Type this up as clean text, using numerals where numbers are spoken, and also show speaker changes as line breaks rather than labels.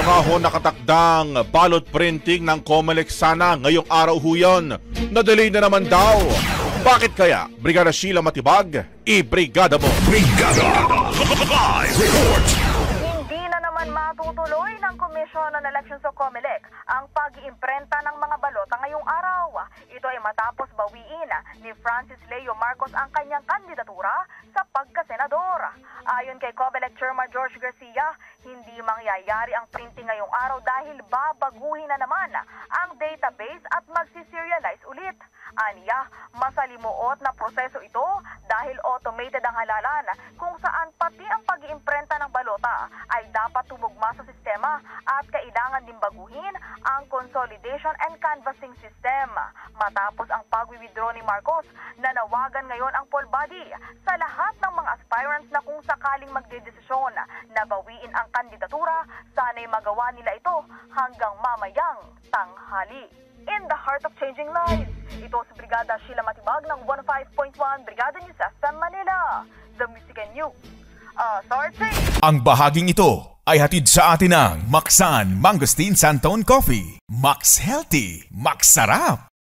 Kahon nakatakdang ballot printing ng COMELEC sana ngayong araw ho yun. Na-delay na naman daw. Bakit kaya? Brigada Sheila Matibag, i-brigada mo.
Brigada Live Report.
Hindi na naman matutuloy ng Commission on Elections o COMELEC ang pag-iimprenta ng mga balota ngayong araw. Ito ay matapos bawiin ni Francis Leo Marcos ang kanyang kandidatura sa pagkasenador. Ayon kay COMELEC Chairman George Garcia, hindi mangyayari ang printing ngayong araw dahil babaguhin na naman ang database at magsiserialize ulit. Aniya, masalimuot na proseso ito dahil automated ang halalan kung saan pati ang pag-iimprenta ng balota ay dapat tumugma sa sistema at kailangan din baguhin ang consolidation and canvassing system. Matapos ang pag-withdraw ni Marcos, nanawagan ngayon ang poll body sa lahat ng mga aspirants na kung sakaling magdedesisyon na bawiin ang kandidatura, sana'y magawa nila ito hanggang mamayang tanghali. In the heart of changing lives, ito si Brigada Sheila Matibag ng 105.1 Brigada News FM Manila, The Music and News Authority.
Ang bahaging ito ay hatid sa atin ng Maxan Mangosteen Santone Coffee. Max Healthy, Max Sarap.